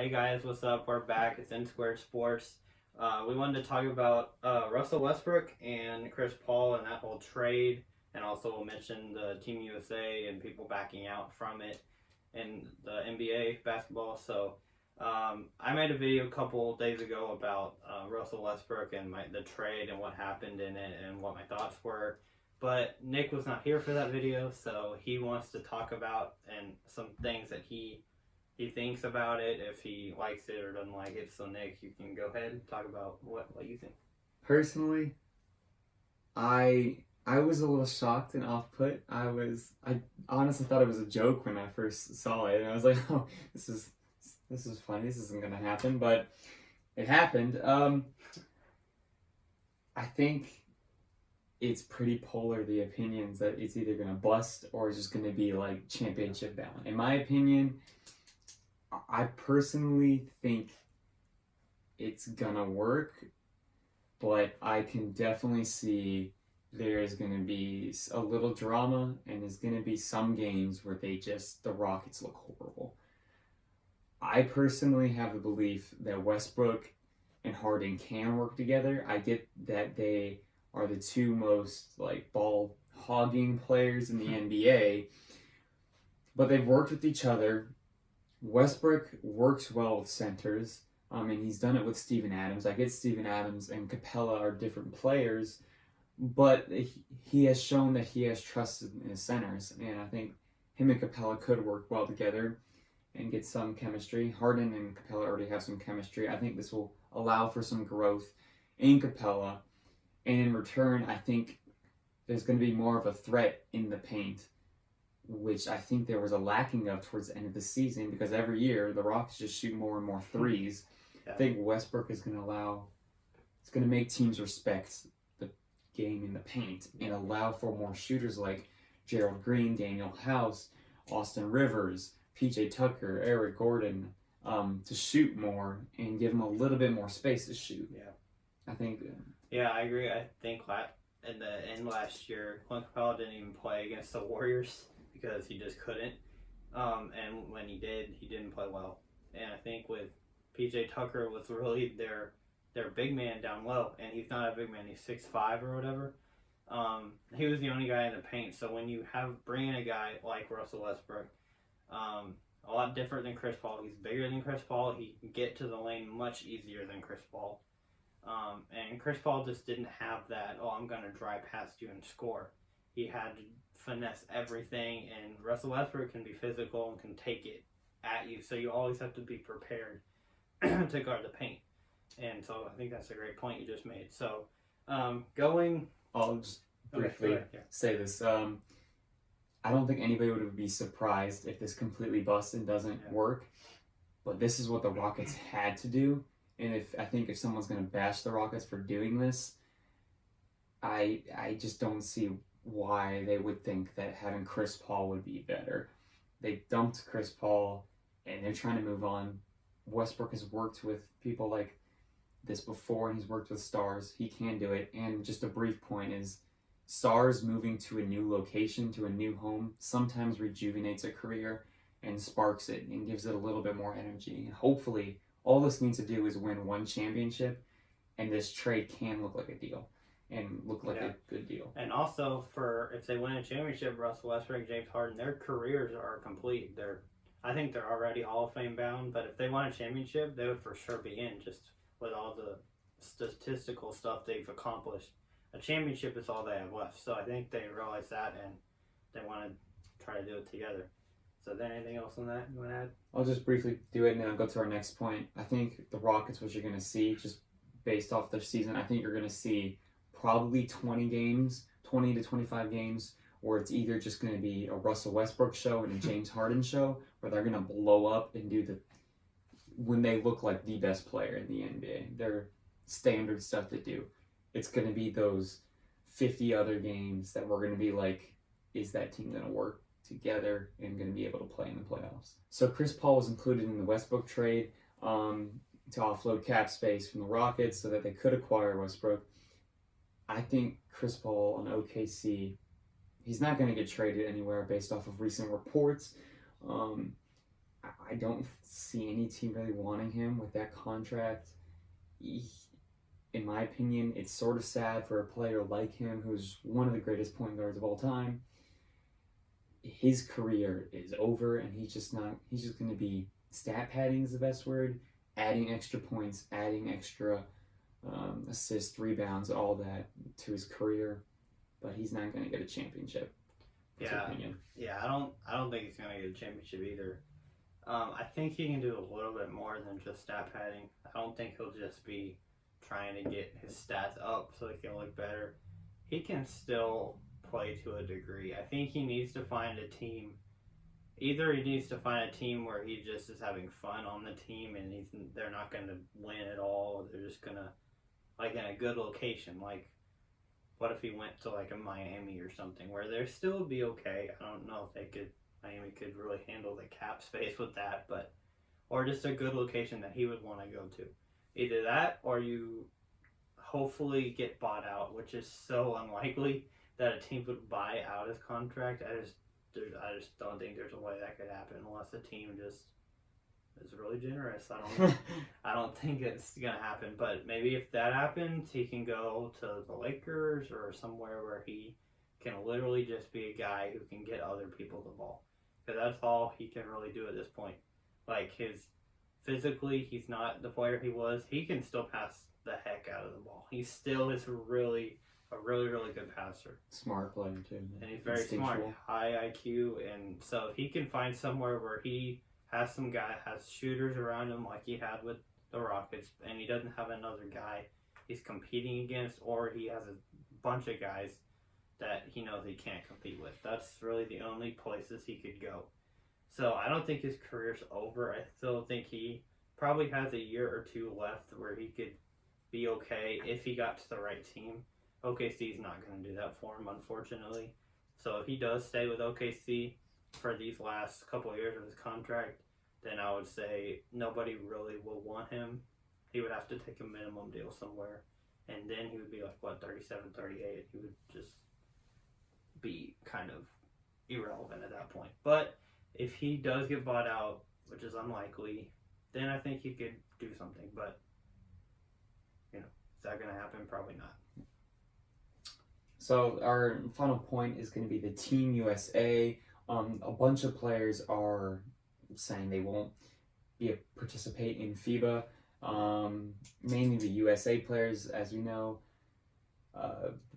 Hey guys, what's up? We're back. It's N Squared Sports. We wanted to talk about Russell Westbrook and Chris Paul and that whole trade, and also we'll mention the Team USA and people backing out from it and the NBA basketball. I made a video a couple days ago about Russell Westbrook and the trade and what happened in it and what my thoughts were. But Nick was not here for that video, so he wants to talk about and some things that he thinks about it, if he likes it or doesn't like it. So Nick, you can go ahead and talk about what you think. Personally, I was a little shocked and off put. I honestly thought it was a joke when I first saw it, and I was like, oh, this is funny. This isn't gonna happen, but it happened. I think it's pretty polar, the opinions, that it's either gonna bust or it's just gonna be like championship bound. In my opinion, I personally think it's gonna work, but I can definitely see there's gonna be a little drama, and there's gonna be some games where the Rockets look horrible. I personally have the belief that Westbrook and Harden can work together. I get that they are the two most ball hogging players in the NBA, but they've worked with each other. Westbrook works well with centers, and he's done it with Steven Adams. I get Steven Adams and Capella are different players, but he has shown that he has trust in his centers, and I think him and Capella could work well together and get some chemistry. Harden and Capella already have some chemistry. I think this will allow for some growth in Capella, and in return, I think there's going to be more of a threat in the paint, which I think there was a lacking of towards the end of the season, because every year the Rockets just shoot more and more threes. Yeah. I think Westbrook is going to make teams respect the game in the paint and allow for more shooters like Gerald Green, Daniel House, Austin Rivers, PJ Tucker, Eric Gordon, to shoot more and give them a little bit more space to shoot. Yeah, I think. Yeah, I agree. I think in the end last year, Clint Capella didn't even play against the Warriors because he just couldn't. And when he did, he didn't play well. And I think with PJ Tucker was really their big man down low, and he's not a big man. He's 6'5" or whatever. He was the only guy in the paint. So when you bring in a guy like Russell Westbrook, a lot different than Chris Paul. He's bigger than Chris Paul. He can get to the lane much easier than Chris Paul. And Chris Paul just didn't have that, I'm going to drive past you and score. He had to finesse everything, and Russell Westbrook can be physical and can take it at you. So you always have to be prepared to guard the paint. And so I think that's a great point you just made. So I'll just briefly say this. I don't think anybody would be surprised if this completely busts and doesn't work. But this is what the Rockets had to do. And I think if someone's going to bash the Rockets for doing this, I just don't see why they would think that having Chris Paul would be better. They dumped Chris Paul, and they're trying to move on. Westbrook has worked with people like this before, and he's worked with stars. He can do it. And just a brief point is, stars moving to a new location, to a new home, sometimes rejuvenates a career and sparks it and gives it a little bit more energy. And hopefully, all this needs to do is win one championship, and this trade can look like a deal and look like a good deal. And also, if they win a championship, Russell Westbrook, James Harden, their careers are complete. I think they're already Hall of Fame bound, but if they won a championship, they would for sure be in, just with all the statistical stuff they've accomplished. A championship is all they have left. So I think they realize that, and they want to try to do it together. So then anything else on that you want to add? I'll just briefly do it, and then I'll go to our next point. I think the Rockets, what you're going to see, just based off their season, I think you're going to see probably 20 to 25 games, where it's either just going to be a Russell Westbrook show and a James Harden show, where they're going to blow up and do when they look like the best player in the NBA. Their standard stuff to do. It's going to be those 50 other games that we're going to be like, is that team going to work together and going to be able to play in the playoffs? So Chris Paul was included in the Westbrook trade to offload cap space from the Rockets so that they could acquire Westbrook. I think Chris Paul on OKC, he's not going to get traded anywhere based off of recent reports. I don't see any team really wanting him with that contract. In my opinion, it's sort of sad for a player like him, who's one of the greatest point guards of all time. His career is over, and he's just going to be stat padding is the best word, adding extra points, adding extra assists, rebounds, all that to his career, but he's not going to get a championship. Yeah. I don't think he's going to get a championship either. I think he can do a little bit more than just stat padding. I don't think he'll just be trying to get his stats up so he can look better. He can still play to a degree. I think he needs to find a team. Either he needs to find a team where he just is having fun on the team and they're not going to win at all. They're just going to, like, in a good location. Like, what if he went to, like, a Miami or something where they'd still be okay? I don't know if Miami could really handle the cap space with that, but, or just a good location that he would want to go to. Either that or you hopefully get bought out, which is so unlikely that a team would buy out his contract. I just don't think there's a way that could happen unless the team just is really generous. I don't think it's gonna happen. But maybe if that happens, he can go to the Lakers or somewhere where he can literally just be a guy who can get other people the ball, because that's all he can really do at this point. Like, physically, he's not the player he was. He can still pass the heck out of the ball. He still is a really good passer. Smart player too. And he's very smart, high IQ, and so if he can find somewhere where he has has shooters around him like he had with the Rockets, and he doesn't have another guy he's competing against, or he has a bunch of guys that he knows he can't compete with. That's really the only places he could go. So I don't think his career's over. I still think he probably has a year or two left where he could be okay if he got to the right team. OKC's not going to do that for him, unfortunately. So if he does stay with OKC for these last couple of years of his contract, then I would say nobody really will want him. He would have to take a minimum deal somewhere, and then he would be like, 37, 38. He would just be kind of irrelevant at that point. But if he does get bought out, which is unlikely, then I think he could do something. But, is that going to happen? Probably not. So our final point is going to be the Team USA. A bunch of players are saying they won't participate in FIBA. Mainly the USA players, as we know.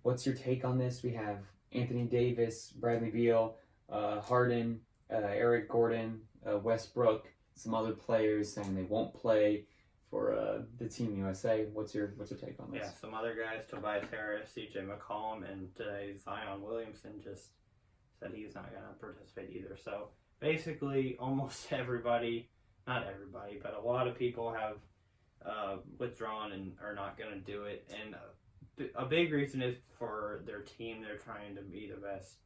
What's your take on this? We have Anthony Davis, Bradley Beal, Harden, Eric Gordon, Westbrook, some other players saying they won't play for the Team USA. What's your take on this? Yeah, some other guys, Tobias Harris, CJ McCollum, and today Zion Williamson just said he's not going to participate either. So basically almost everybody, not everybody, but a lot of people have withdrawn and are not going to do it. And a big reason is for their team. They're trying to be the best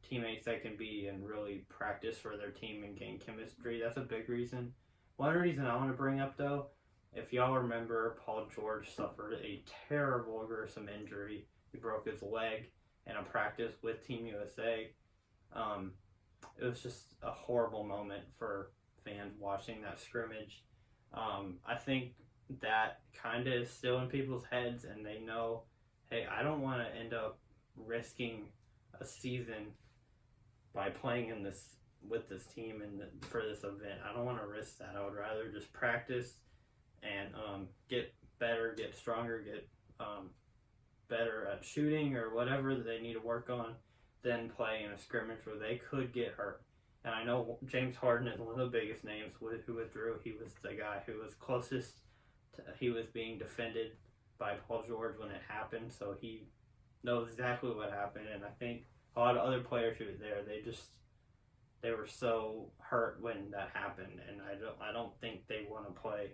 teammates they can be and really practice for their team and gain chemistry. That's a big reason. One reason I want to bring up, though, if y'all remember, Paul George suffered a terrible, gruesome injury. He broke his leg in a practice with Team USA. It was just a horrible moment for fans watching that scrimmage. I think that kind of is still in people's heads, and they know, hey, I don't want to end up risking a season by playing with this team for this event. I don't want to risk that. I would rather just practice and get better, get stronger, get better at shooting or whatever they need to work on than play in a scrimmage where they could get hurt. And I know James Harden is one of the biggest names who withdrew. He was the guy who was closest he was being defended by Paul George when it happened, so he knows exactly what happened. And I think a lot of other players who were there, they were so hurt when that happened, and I don't think they want to play.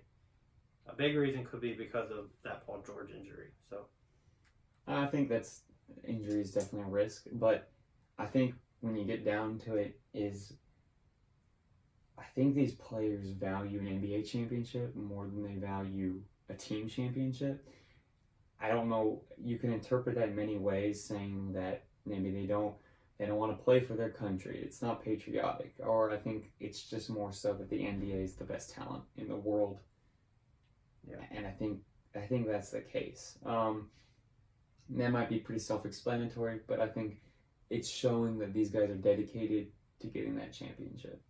A big reason could be because of that Paul George injury. So I think injury is definitely a risk, but I think when you get down to it, I think these players value an NBA championship more than they value a team championship. I don't know, you can interpret that in many ways, saying that maybe they don't They don't want to play for their country. It's not patriotic. Or I think it's just more so that the NBA is the best talent in the world. Yeah. And I think that's the case. That might be pretty self-explanatory, but I think it's showing that these guys are dedicated to getting that championship.